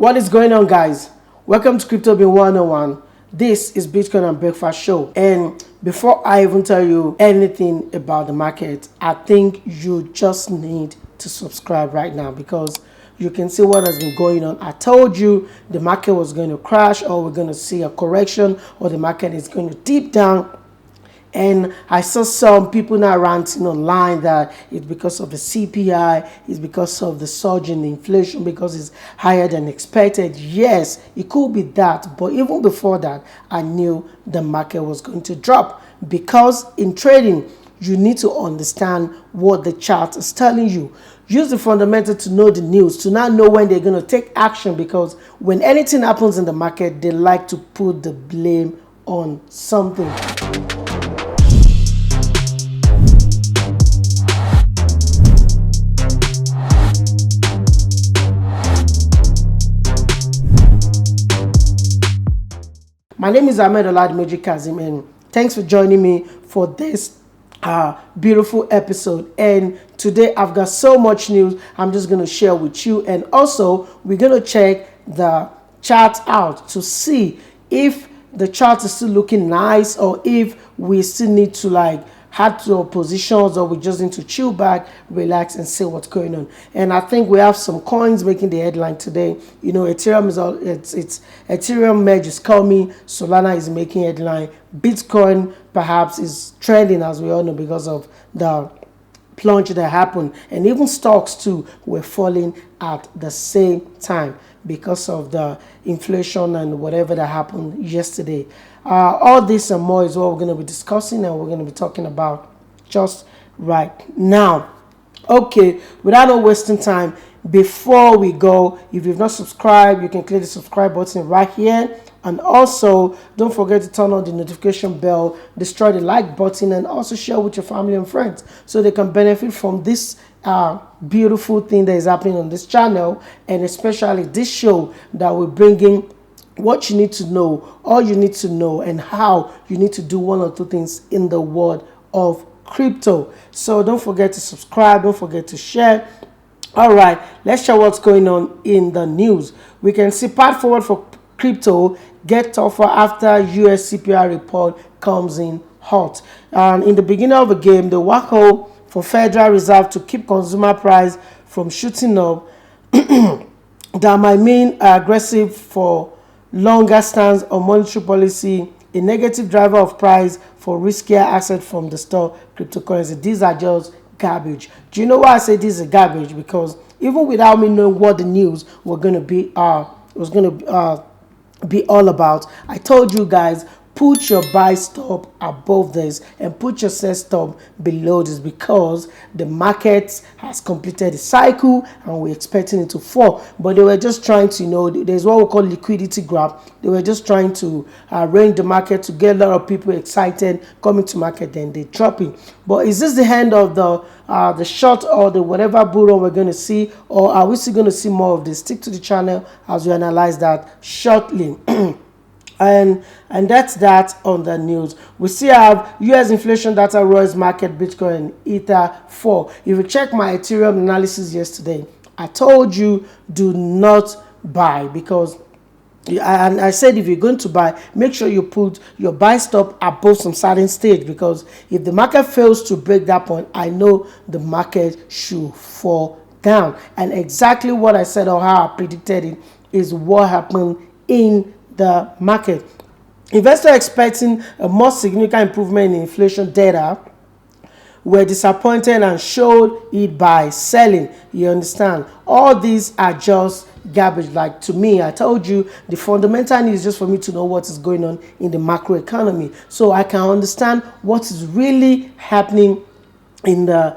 What is going on, guys? Welcome to Crypto Bean 101. This is Bitcoin and Breakfast Show. And before I even tell you anything about the market, I think you just need to subscribe right now because you can see what has been going on. I told you the market was going to crash, or we're going to see a correction, or the market is going to dip down. And I saw some people now ranting online that it's because of the CPI, it's because of the surge in the inflation, because it's higher than expected. Yes, it could be that. But even before that, I knew the market was going to drop. Because in trading, you need to understand what the chart is telling you. Use the fundamental to know the news, to not know when they're going to take action. Because when anything happens in the market, they like to put the blame on something. My name is Ahmed Oladimeji Kazim, and thanks for joining me for this beautiful episode. And today I've got so much news I'm just going to share with you. And also, we're going to check the chart out to see if the chart is still looking nice, or if we still need to add to our positions, or we just need to chill back, relax, and see what's going on. And I think we have some coins making the headline today. You know, Ethereum is Ethereum merge is coming. Solana is making headline. Bitcoin perhaps is trending, as we all know, because of the plunge that happened. And even stocks too were falling at the same time because of the inflation and whatever that happened yesterday. All this and more is what we're going to be discussing, and we're going to be talking about just right now. Okay, without no wasting time, before we go, if you've not subscribed, you can click the subscribe button right here. And also, don't forget to turn on the notification bell, destroy the like button, and also share with your family and friends so they can benefit from this beautiful thing that is happening on this channel, and especially this show that we're bringing what you need to know, all you need to know, and how you need to do one or two things in the world of crypto. So don't forget to subscribe, don't forget to share. All right, let's show what's going on in the news. We can see path forward for crypto get tougher after US CPI report comes in hot. And in the beginning of the game, the wacko for Federal Reserve to keep consumer price from shooting up that might mean aggressive for longer stance on monetary policy, a negative driver of price for riskier assets from the store cryptocurrency. These are just garbage. Do you know why I say this is garbage? Because even without me knowing what the news was going to be all about, I told you guys, put your buy stop above this and put your sell stop below this, because the market has completed the cycle and we're expecting it to fall. But they were just trying to, there's what we call liquidity grab. They were just trying to arrange the market to get a lot of people excited coming to market, then they dropping. But is this the end of the short or the whatever bull run we're going to see, or are we still going to see more of this? Stick to the channel as we analyze that shortly. And that's that on the news. We still have US inflation data, Roy's market, Bitcoin, and Ether 4. If you check my Ethereum analysis yesterday, I told you do not buy, because I said if you're going to buy, make sure you put your buy stop above some certain stage, because if the market fails to break that point, I know the market should fall down. And exactly what I said, or how I predicted it, is what happened in the market. Investors expecting a more significant improvement in inflation data were disappointed and showed it by selling. You understand? All these are just garbage. Like, to me, I told you the fundamental need is just for me to know what is going on in the macro economy, so I can understand what is really happening in the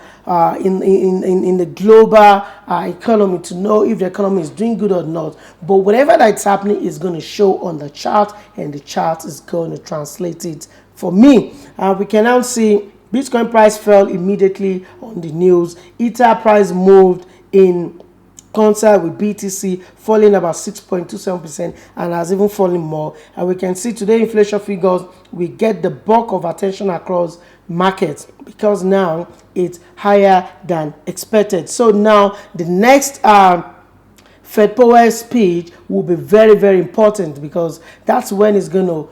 in the global economy, to know if the economy is doing good or not. But whatever that's happening is going to show on the chart, and the chart is going to translate it for me. We can now see Bitcoin price fell immediately on the news. Ether price moved in concert with BTC, falling about 6.27%, and has even fallen more. And we can see today inflation figures, we get the bulk of attention across markets, because now it's higher than expected. So now the next Fed Powell's speech will be very, very important, because that's when it's going to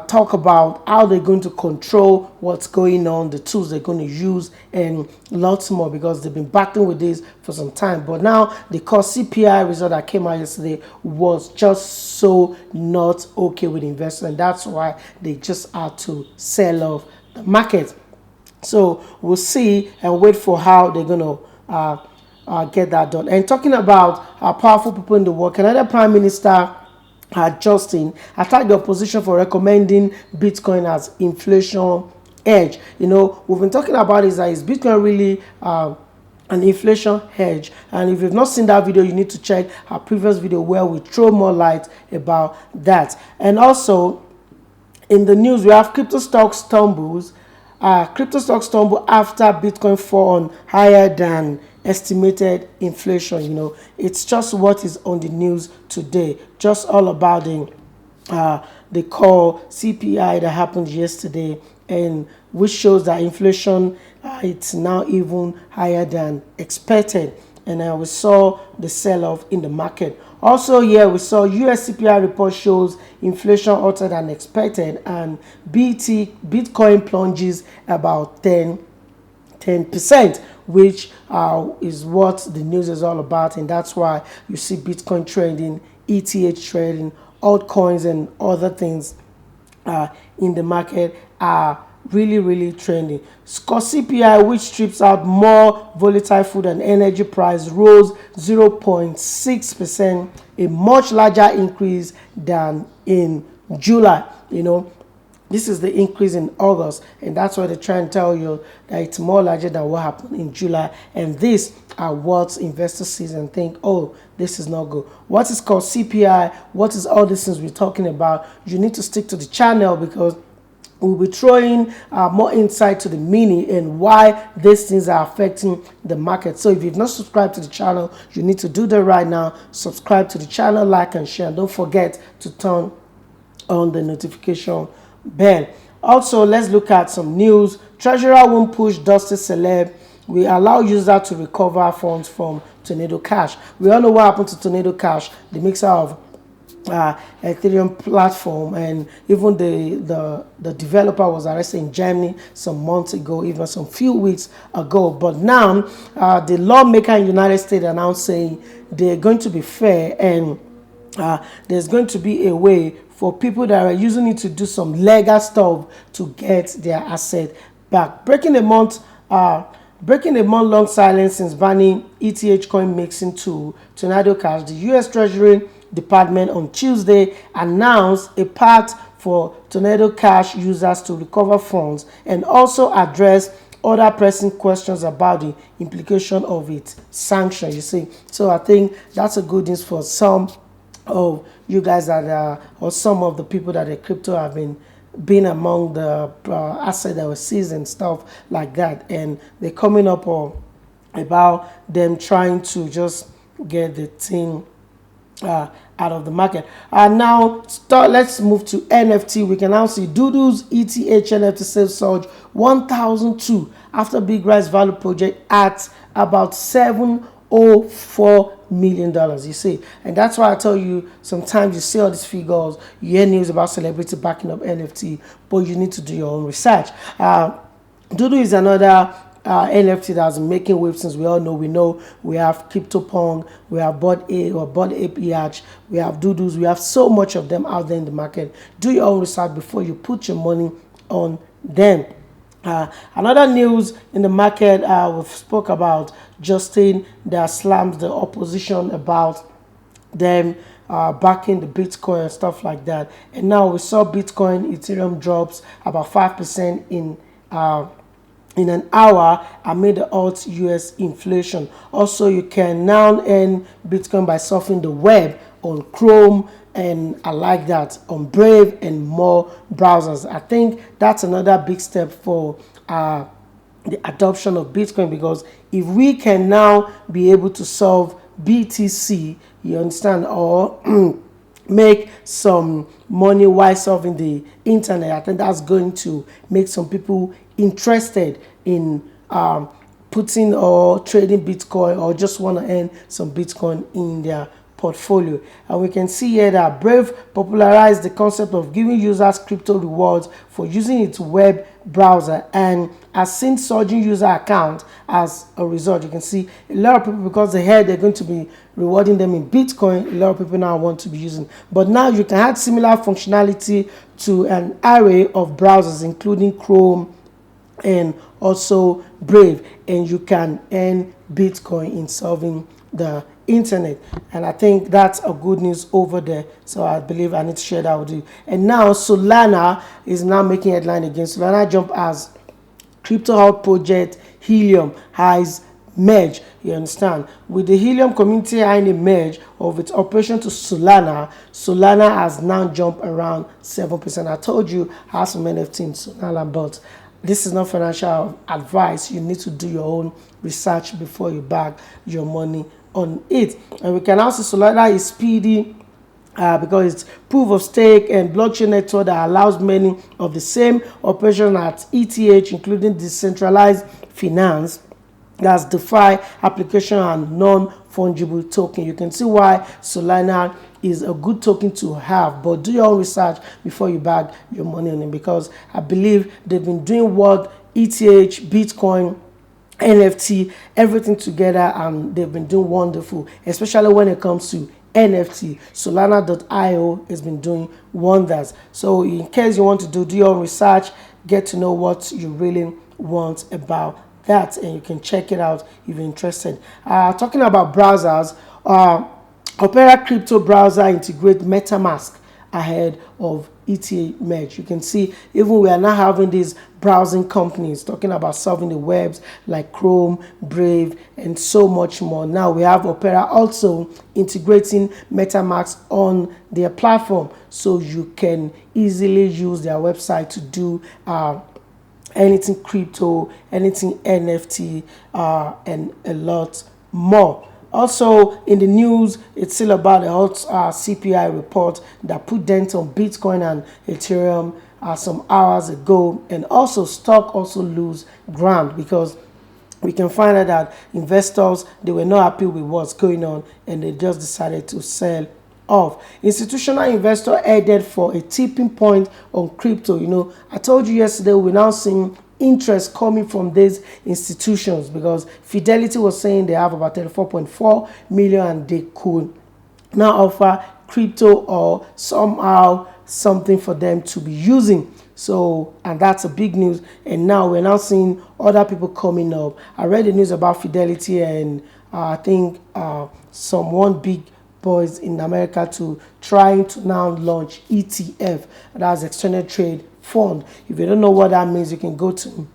talk about how they're going to control what's going on, the tools they're going to use, and lots more, because they've been battling with this for some time. But now the core CPI result that came out yesterday was just so not okay with investors, and that's why they just had to sell off the market. So we'll see and wait for how they're going to get that done. And talking about powerful people in the world, Canadian Prime Minister Justin attacked the opposition for recommending Bitcoin as inflation hedge. We've been talking about is Bitcoin really an inflation hedge? And if you've not seen that video, you need to check our previous video where we throw more light about that. And also in the news, we have crypto stocks tumbles. Crypto stocks tumble after Bitcoin fall on higher than estimated inflation. It's just what is on the news today, just all about the core CPI that happened yesterday, and which shows that inflation it's now even higher than expected. And we saw the sell-off in the market. Also here we saw US CPI report shows inflation hotter than expected, and Bitcoin plunges about 10%, which is what the news is all about. And that's why you see Bitcoin trading, ETH trading, altcoins and other things in the market are really trending. Core CPI, which strips out more volatile food and energy price, rose 0.6%, a much larger increase than in July. This is the increase in August, and that's why they try and tell you that it's more larger than what happened in July. And these are what investors see and think, oh, this is not good. What is called CPI? What is all these things we're talking about? You need to stick to the channel, because we'll be throwing more insight to the meaning and why these things are affecting the market. So if you've not subscribed to the channel, you need to do that right now. Subscribe to the channel, like and share. And don't forget to turn on the notification bell. Also, let's look at some news. Treasurer won't push Dusty Celeb. We allow users to recover funds from Tornado Cash. We all know what happened to Tornado Cash, the mixer of Ethereum platform, and even the developer was arrested in Germany some months ago, even some few weeks ago. But now the lawmaker in the United States announced saying they're going to be fair, and there's going to be a way for people that are using it to do some legal stuff to get their asset back. Breaking a month-long silence since banning ETH coin mixing to Tornado Cash, the U.S. Treasury Department on Tuesday announced a path for Tornado Cash users to recover funds and also address other pressing questions about the implication of its sanction. You see, so I think that's a good news for some of you guys that are, or some of the people that are crypto have been among the assets that were seized and stuff like that, and they're coming up about them trying to just get the thing out of the market. Now let's move to NFT. We can now see Doodoo's ETH NFT sales surge 1,002 after big rise value project at about $704 million. You see, and that's why I tell you, sometimes you see all these figures, you hear news about celebrity backing up NFT, but you need to do your own research. Doodoo is another NFT that's making waves, since we know we have CryptoPunk, we have Bored Ape EH, we have Doodoo's, we have so much of them out there in the market. Do your own research before you put your money on them. Another news in the market, we spoke about Justin that slams the opposition about them backing the Bitcoin and stuff like that. And now we saw Bitcoin, Ethereum drops about 5% in an hour amid the alt US inflation. Also, you can now earn Bitcoin by surfing the web on Chrome, and I like that, on Brave and more browsers. I think that's another big step for the adoption of Bitcoin, because if we can now be able to solve BTC, you understand, or make some money while solving the internet, I think that's going to make some people interested in putting or trading Bitcoin, or just want to earn some Bitcoin in their portfolio. And we can see here that Brave popularized the concept of giving users crypto rewards for using its web browser and has seen surging user account as a result. You can see a lot of people, because they heard they're going to be rewarding them in Bitcoin, a lot of people now want to be using. But now you can add similar functionality to an array of browsers, including Chrome and also Brave, and you can earn Bitcoin in solving the internet. And I think that's a good news over there, so I believe I need to share that with you. And now Solana is now making headline again. Solana jump as crypto hub project Helium has merged, you understand, with the Helium community having a merge of its operation to Solana. Solana has now jumped around 7%. I told you I have some NFT in Solana, but this is not financial advice. You need to do your own research before you back your money on it. And we can also see Solana is speedy because it's proof of stake and blockchain network that allows many of the same operations at ETH, including decentralized finance, that's DeFi application and non-fungible token. You can see why Solana is a good token to have, but do your own research before you bag your money on it, because I believe they've been doing what ETH, Bitcoin, NFT, everything together, and they've been doing wonderful, especially when it comes to NFT. Solana.io has been doing wonders. So in case you want to do your own research, get to know what you really want about that, and you can check it out if you're interested. Talking about browsers, Opera crypto browser integrate MetaMask ahead of ETH merge. You can see even we are now having these browsing companies talking about solving the webs like Chrome, Brave, and so much more. Now we have Opera also integrating MetaMask on their platform, so you can easily use their website to do anything crypto, anything NFT, and a lot more. Also in the news, it's still about the hot CPI report that put dent on Bitcoin and Ethereum some hours ago, and also stock also lose ground because we can find out that investors, they were not happy with what's going on and they just decided to sell off. Institutional investor headed for a tipping point on crypto. You know, I told you yesterday we're now seeing interest coming from these institutions because Fidelity was saying they have about 34.4 million and they could now offer crypto or somehow something for them to be using. So, and that's a big news. And now we're now seeing other people coming up. I read the news about Fidelity and I think some one big boys in America to trying to now launch ETF, that's Extended Trade Fund. If you don't know what that means, you can go to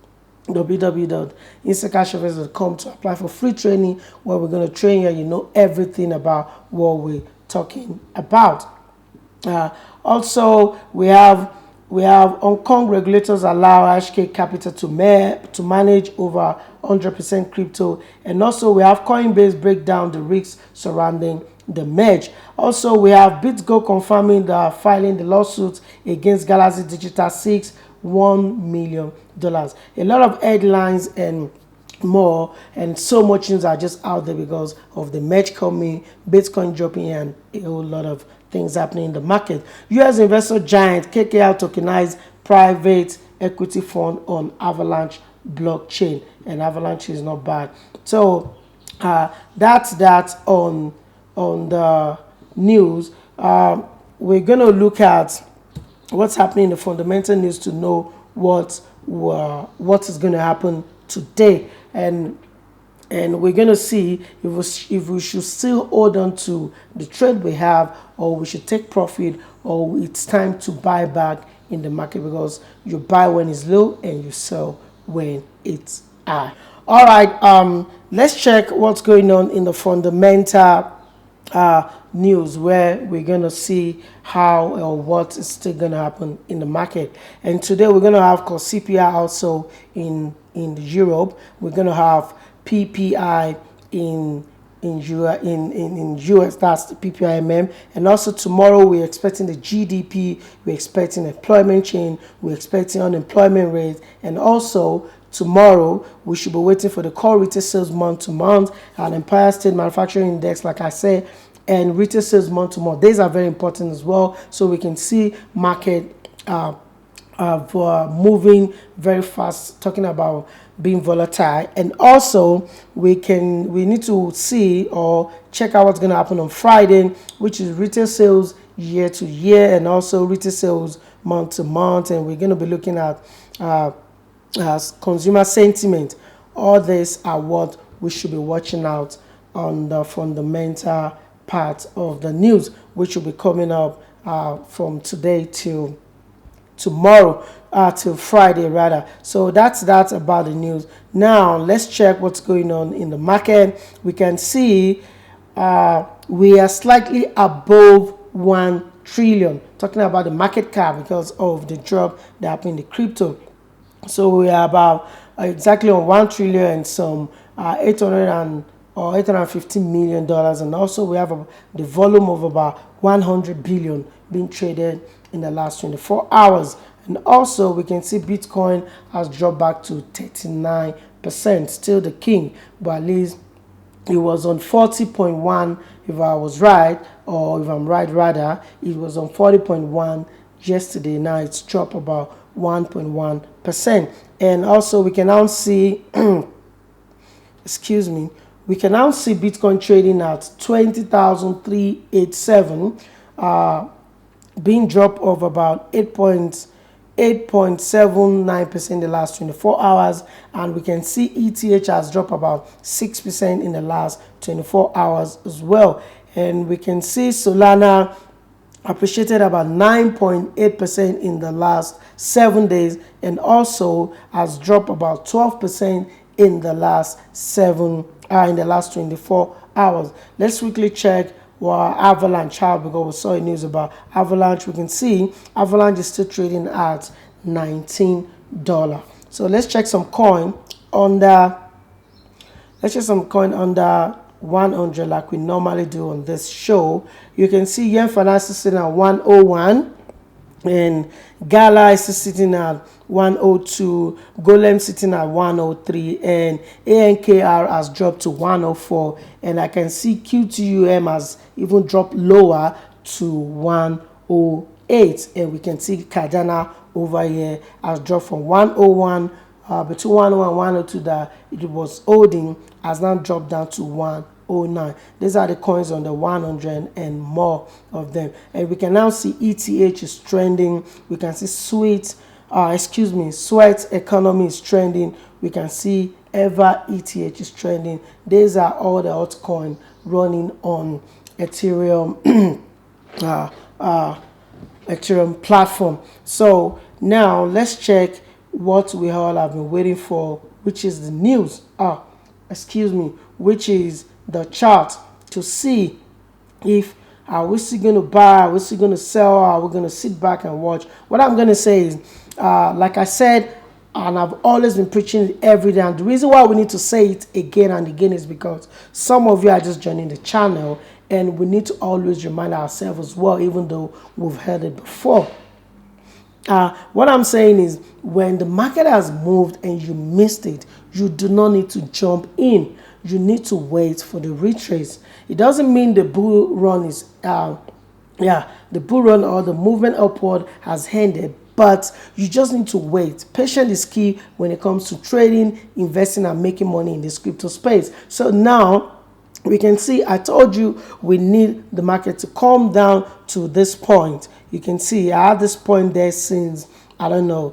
www.instacashoffice.com to apply for free training where we're going to train you and you know everything about what we're talking about. Also, we have Hong Kong regulators allow HK Capital to manage over 100% crypto, and also we have Coinbase break down the risks surrounding the merge. Also, we have BitGo confirming the filing the lawsuit against Galaxy Digital seeks $1 million. A lot of headlines and more, and so much news are just out there because of the merge coming, Bitcoin dropping, and a whole lot of things happening in the market. US investor giant KKR tokenized private equity fund on Avalanche blockchain, and Avalanche is not bad. So that's that on the news. We're going to look at what's happening in the fundamental news to know what is going to happen today, and we're going to see if we should still hold on to the trade we have, or we should take profit, or it's time to buy back in the market, because you buy when it's low and you sell when it's high. All right, let's check what's going on in the fundamental news, where we're going to see how or what is still going to happen in the market. And today we're going to have CPI also in Europe. We're going to have PPI in US, that's the PPIMM, and also tomorrow we're expecting the GDP, we're expecting employment chain, we're expecting unemployment rate, and also tomorrow we should be waiting for the core retail sales month to month and Empire State Manufacturing Index, like I said, and retail sales month to month. These are very important as well, so we can see market for moving very fast, talking about being volatile. And also we need to see or check out what's going to happen on Friday, which is retail sales year to year and also retail sales month to month. And we're going to be looking at consumer sentiment. All these are what we should be watching out on the fundamental part of the news, which will be coming up from today till tomorrow, till Friday rather. So that's about the news. Now let's check what's going on in the market. We can see we are slightly above 1 trillion, talking about the market cap because of the drop that happened in the crypto. So we are about exactly on 1 trillion and some 815 million dollars, and also we have the volume of about 100 billion being traded in the last 24 hours. And also we can see Bitcoin has dropped back to 39%, still the king, but at least it was on 40.1 if I was right, or if I'm right rather, it was on 40.1 yesterday. Now it's dropped about 1.1%. And also we can now see excuse me, we can now see Bitcoin trading at 20,387, being dropped of about 8.79% in the last 24 hours. And we can see ETH has dropped about 6% in the last 24 hours as well. And we can see Solana appreciated about 9.8% in the last 7 days, and also has dropped about 12% in the last 24 hours. Let's quickly check Avalanche out, because we saw a news about Avalanche. We can see Avalanche is still trading at $19. So let's check some coin under 100 like we normally do on this show. You can see Yen Finance is sitting at 101, and Gala is sitting at 102, Golem sitting at 103, and ANKR has dropped to 104, and I can see QTUM has even dropped lower to 108, and we can see Cardano over here has dropped from 101 between 101 and 102 that it was holding, has now dropped down to 109. These are the coins on the 100 and more of them. And we can now see ETH is trending. We can see Sweat Economy is trending. We can see Ever ETH is trending. These are all the altcoins running on Ethereum Ethereum platform. So now let's check what we all have been waiting for, which is the news. Which is the chart, to see if are we still going to buy, are we still going to sell, or are we going to sit back and watch. What I'm going to say is, like I said, and I've always been preaching it every day, and the reason why we need to say it again and again is because some of you are just joining the channel, and we need to always remind ourselves as well, even though we've heard it before. What I'm saying is, when the market has moved and you missed it, you do not need to jump in. You need to wait for the retrace. It doesn't mean the bull run is the bull run or the movement upward has ended, but you just need to wait. Patience is key when it comes to trading, investing, and making money in this crypto space. So now we can see, I told you we need the market to calm down to this point. You can see I had this point there since, I don't know,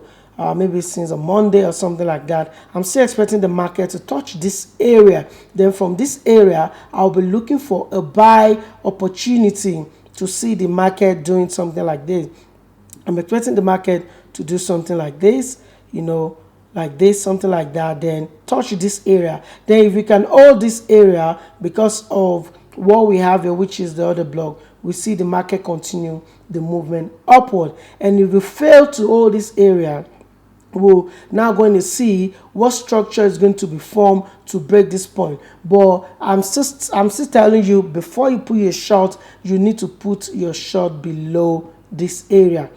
maybe since a Monday or something like that. I'm still expecting the market to touch this area. Then from this area, I'll be looking for a buy opportunity to see the market doing something like this. I'm expecting the market to do something like this, like this, something like that, then touch this area. Then if we can hold this area because of what we have here, which is the other block, we see the market continue the movement upward. And if we fail to hold this area, we're now going to see what structure is going to be formed to break this point. But I'm still telling you, before you put your short, you need to put your short below this area.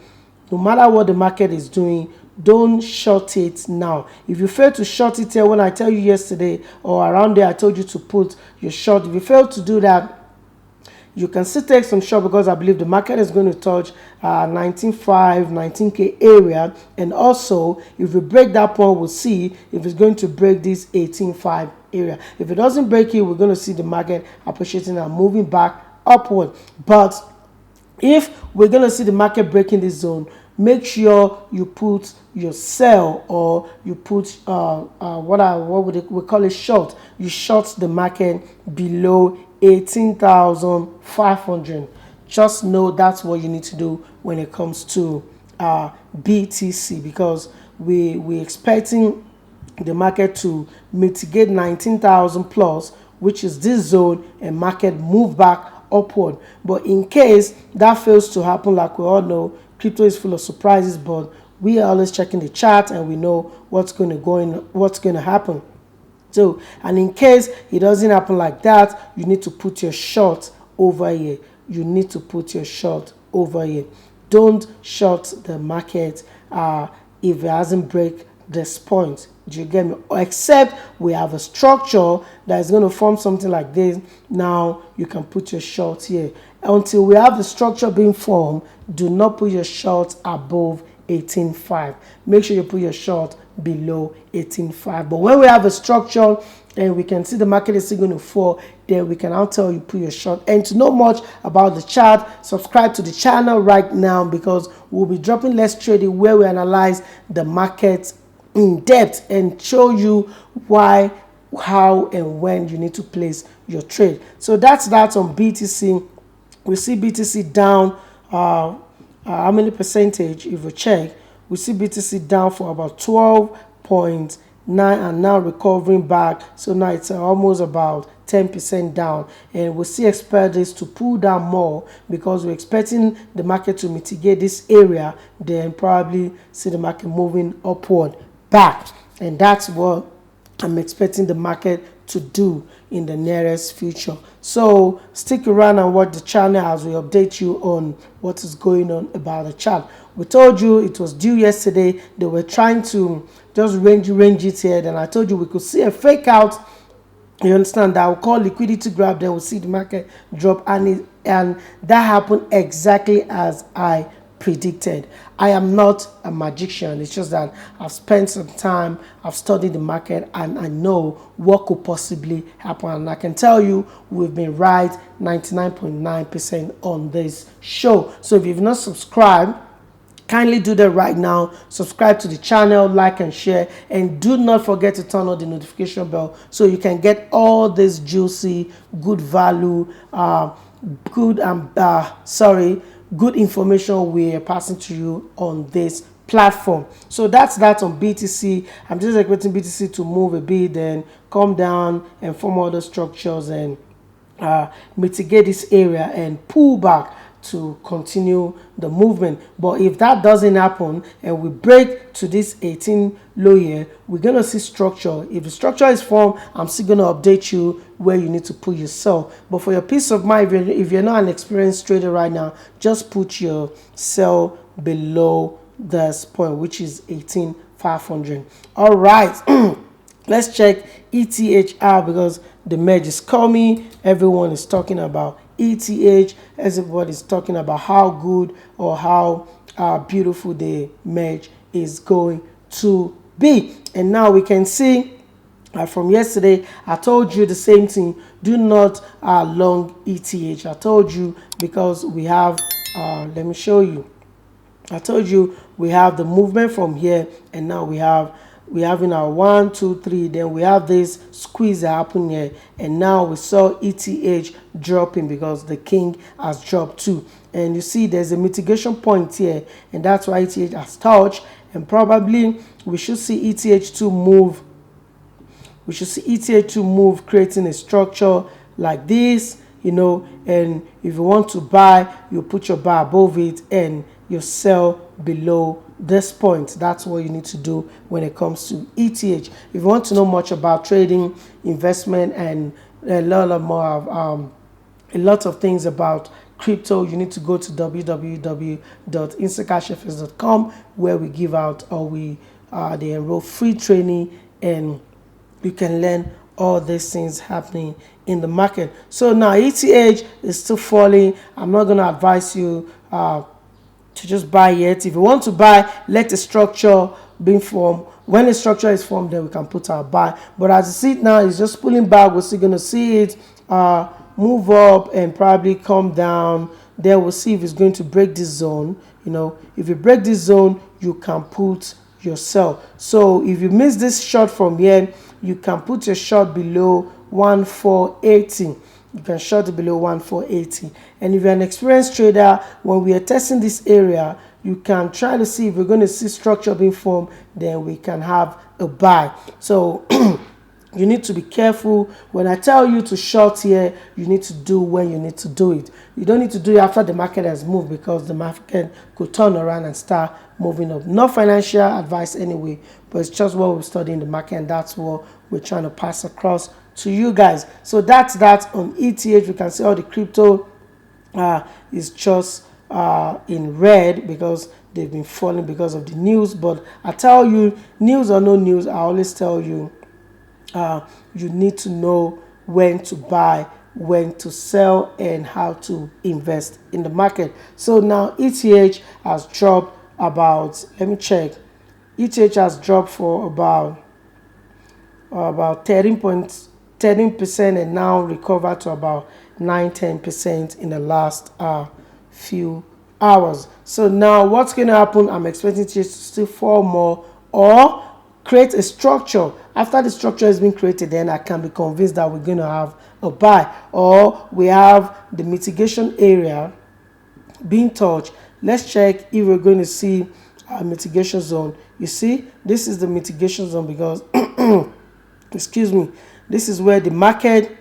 No matter what the market is doing, don't short it now. If you fail to short it here, when I tell you yesterday or around there, I told you to put your short. If you fail to do that, You can still take some short because I believe the market is going to touch 19.5, 19K area. And also, if we break that point, we'll see if it's going to break this 18.5 area. If it doesn't break it, we're going to see the market appreciating and moving back upward. But if we're going to see the market breaking this zone, make sure you put your sell, or you put what we call it short. You short the market below 18,500. Just know that's what you need to do when it comes to BTC, because we're expecting the market to mitigate 19,000 plus, which is this zone, and market move back upward. But in case that fails to happen, like we all know, crypto is full of surprises, but we are always checking the chart and we know what's going to happen. So, and in case it doesn't happen like that, you need to put your short over here. You need to put your short over here. Don't short the market if it hasn't break this point. Do you get me? Except we have a structure that is going to form something like this. Now you can put your short here. Until we have the structure being formed, do not put your short above 18.5. Make sure you put your short below 18.5. But when we have a structure and we can see the market is still going to fall, then we can now tell you put your short. And to know much about the chart, subscribe to the channel right now, because we'll be dropping Let's Trade It, where we analyze the market in depth and show you why, how, and when you need to place your trade. So that's that on BTC. We see BTC down how many percentage? If we check, we see BTC down for about 12.9 and now recovering back. So now it's almost about 10% down, and we still expect this to pull down more, because we're expecting the market to mitigate this area, then probably see the market moving upward back. And that's what I'm expecting the market to do in the nearest future. So stick around and watch the channel as we update you on what is going on about the chart. We told you it was due yesterday. They were trying to just range it here. Then I told you we could see a fake out. You understand that? We'll call liquidity grab. Then we'll see the market drop, and that happened exactly as I predicted. I am not a magician. It's just that I've spent some time, I've studied the market, and I know what could possibly happen. And I can tell you we've been right 99.9% on this show. So if you've not subscribed, kindly do that right now. Subscribe to the channel, like and share, and do not forget to turn on the notification bell so you can get all this juicy, good value, good information we are passing to you on this platform. So that's that on BTC. I'm just expecting BTC to move a bit, then come down and form other structures and mitigate this area and pull back to continue the movement. But if that doesn't happen and we break to this 18 low here, we're going to see structure. If the structure is formed, I'm still going to update you where you need to put your sell. But for your peace of mind, if you're not an experienced trader right now, just put your sell below this point, which is 18,500. All right. Let's check ETH out, because the merge is coming. Everyone is talking about ETH. Everybody's talking about how good or how beautiful the merge is going to be. And now we can see from yesterday, I told you the same thing. Do not long ETH. I told you, because we have, let me show you. I told you we have the movement from here, and now we have in our 1, 2, 3, then we have this squeeze that happened here, and now we saw ETH dropping because the king has dropped too. And you see there's a mitigation point here, and that's why ETH has touched, and probably we should see ETH to move. We should see ETH to move, creating a structure like this, you know. And if you want to buy, you put your buy above it and you sell below this point. That's what you need to do when it comes to ETH. If you want to know much about trading, investment, and a lot of things about crypto, you need to go to www.instacashfs.com, where we give out, or they enroll free training, and you can learn all these things happening in the market. So now ETH is still falling. I'm not going to advise you to just buy yet. If you want to buy, let the structure be formed. When the structure is formed, then we can put our buy. But as you see it now, it's just pulling back. We're still going to see it move up and probably come down. Then we'll see if it's going to break this zone. You know, if you break this zone, you can put your sell. So if you miss this short from here, you can put your short below 1480. You can short it below 1480. And if you're an experienced trader, when we are testing this area, you can try to see if we're going to see structure being formed, then we can have a buy. So you need to be careful. When I tell you to short here, you need to do when you need to do it. You don't need to do it after the market has moved, because the market could turn around and start moving up. Not financial advice anyway, but it's just what we study in the market, and that's what we're trying to pass across to you guys. So that's that on ETH. You can see all the crypto is just in red because they've been falling because of the news. But I tell you, news or no news, I always tell you, you need to know when to buy, when to sell, and how to invest in the market. So now ETH has dropped about, let me check, ETH has dropped for about 13% and now recovered to about 9-10% in the last few hours. So now what's going to happen? I'm expecting it to still fall more or create a structure. After the structure has been created, then I can be convinced that we're going to have a buy, or we have the mitigation area being touched. Let's check if we're going to see a mitigation zone. You see, this is the mitigation zone because excuse me, this is where the market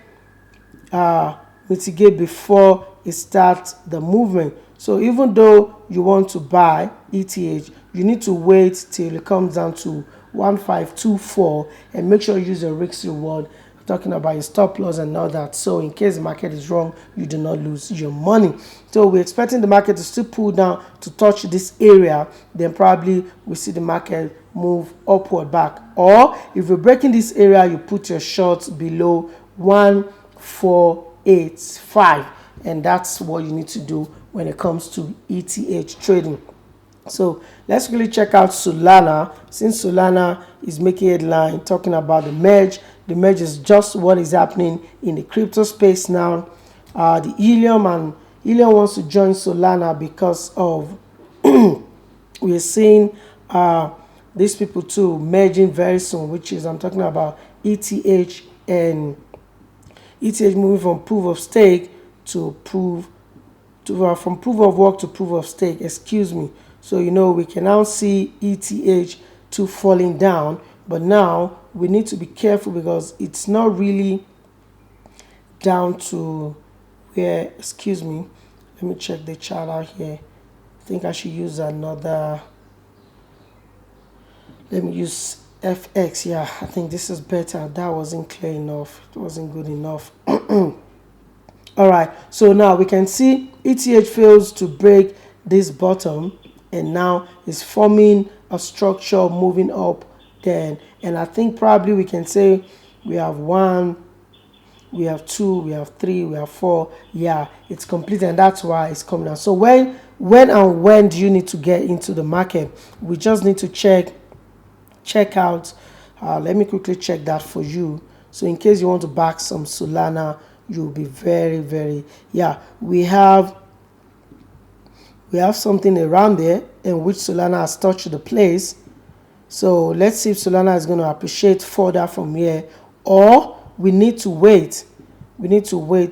mitigate before it starts the movement. So even though you want to buy ETH, you need to wait till it comes down to 1524 and make sure you use a risk reward. I'm talking about your stop loss and all that, so in case the market is wrong, you do not lose your money. So we're expecting the market to still pull down to touch this area, then probably we see the market move upward back. Or if you're breaking this area, you put your shorts below 1485, and that's what you need to do when it comes to ETH trading. So let's really check out Solana. Since Solana is making headline talking about the merge is just what is happening in the crypto space now. The Helium wants to join Solana because of we're seeing these people too merging very soon, which is, I'm talking about ETH and ETH moving from proof of stake to from proof of work to proof of stake, excuse me. So you know, we can now see ETH to falling down, but now we need to be careful because it's not really down to where, excuse me, let me check the chart out here. I think I should use another, let me use FX. Yeah, I think this is better. That wasn't clear enough, it wasn't good enough. All right, so now we can see ETH fails to break this bottom and now is forming a structure moving up then, and I think probably we can say we have 1, we have 2, we have 3, we have 4. Yeah, it's complete, and that's why it's coming down. So when do you need to get into the market? We just need to check out, let me quickly check that for you. So in case you want to back some Solana, you'll be very, yeah, we have something around there in which Solana has touched the place. So let's see if Solana is going to appreciate further from here, or we need to wait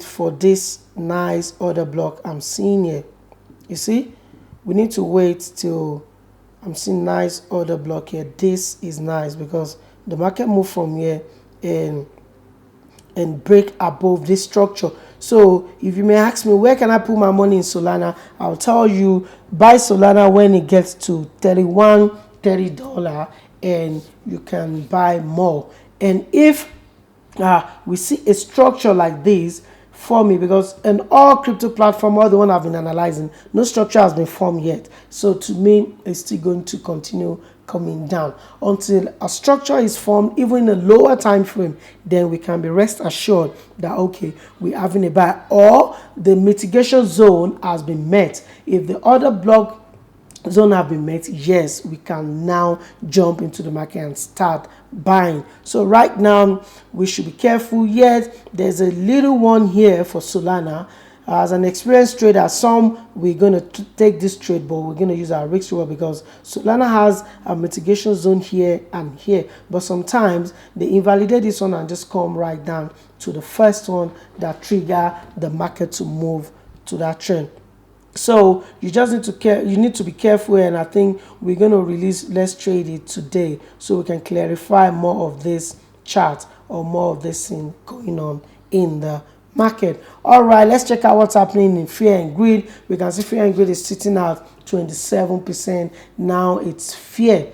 for this nice order block I'm seeing here. You see, we need to wait till I'm seeing nice order block here. This is nice because the market moved from here and break above this structure. So if you may ask me, where can I put my money in Solana? I'll tell you, buy Solana when it gets to $30 and you can buy more. And if we see a structure like this forming, because in all crypto platform, all the one I've been analyzing, no structure has been formed yet. So to me, it's still going to continue coming down. Until a structure is formed, even in a lower time frame, then we can be rest assured that okay, we're having a buy, or the mitigation zone has been met. If the other block zone have been met, yes, we can now jump into the market and start buying. So right now we should be careful. Yet there's a little one here for Solana. As an experienced trader, we're going to take this trade, but we're going to use our risk reward because Solana has a mitigation zone here and here, but sometimes they invalidate this one and just come right down to the first one that trigger the market to move to that trend. So you just need to you need to be careful, and I think we're going to release Let's Trade It today so we can clarify more of this chart or more of this thing going on in the market. All right, let's check out what's happening in fear and greed. We can see fear and greed is sitting at 27%. Now it's fear.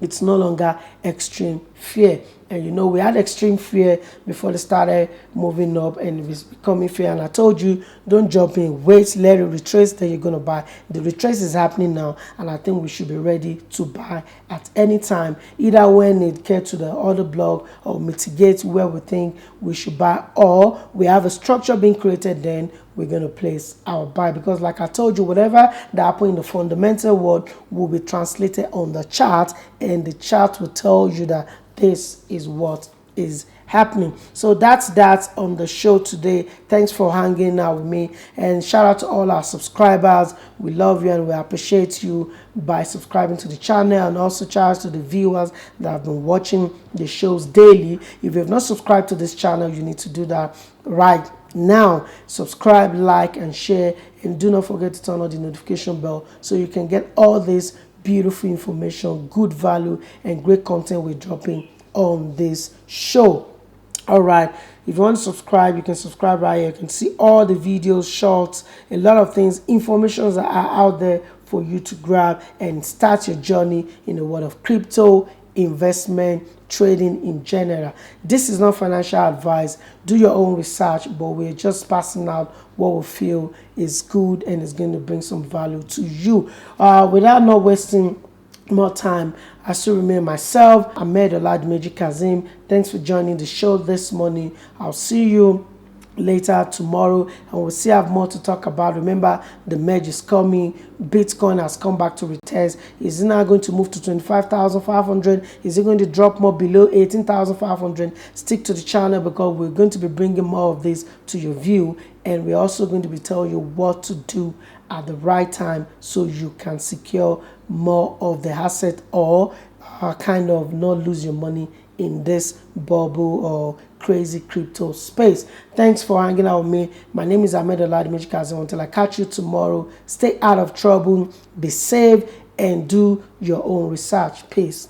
It's no longer extreme fear. And you know, we had extreme fear before they started moving up, and it's becoming fear. And I told you, don't jump in, wait, let it retrace, then you're going to buy. The retrace is happening now, and I think we should be ready to buy at any time, either when it gets to the other block or mitigate where we think we should buy, or we have a structure being created, then we're going to place our buy. Because like I told you, whatever that happened in the fundamental world will be translated on the chart, and the chart will tell you that this is what is happening. So that's that on the show today. Thanks for hanging out with me, and shout out to all our subscribers. We love you and we appreciate you by subscribing to the channel, and also shout out to the viewers that have been watching the shows daily. If you have not subscribed to this channel, you need to do that right now. Subscribe, like, and share, and do not forget to turn on the notification bell so you can get all this beautiful information, good value, and great content we're dropping on this show. All right, if you want to subscribe, you can subscribe right here. You can see all the videos, shorts, a lot of things, informations that are out there for you to grab and start your journey in the world of crypto, investment, trading in general. This is not financial advice. Do your own research, but we're just passing out what we feel is good and is going to bring some value to you. Without not wasting more time, I still remain myself, Ahmed Oladimeji Kazeem. Thanks for joining the show this morning. I'll see you later tomorrow, and we'll still have more to talk about. Remember, the merge is coming. Bitcoin has come back to retest. Is it now going to move to 25,500? Is it going to drop more below 18,500? Stick to the channel, because we're going to be bringing more of this to your view, and we're also going to be telling you what to do at the right time so you can secure more of the asset, or kind of not lose your money in this bubble or crazy crypto space. Thanks for hanging out with me. My name is Ahmed Oladimeji Kazeem. Until I catch you tomorrow, stay out of trouble, be safe, and do your own research. Peace.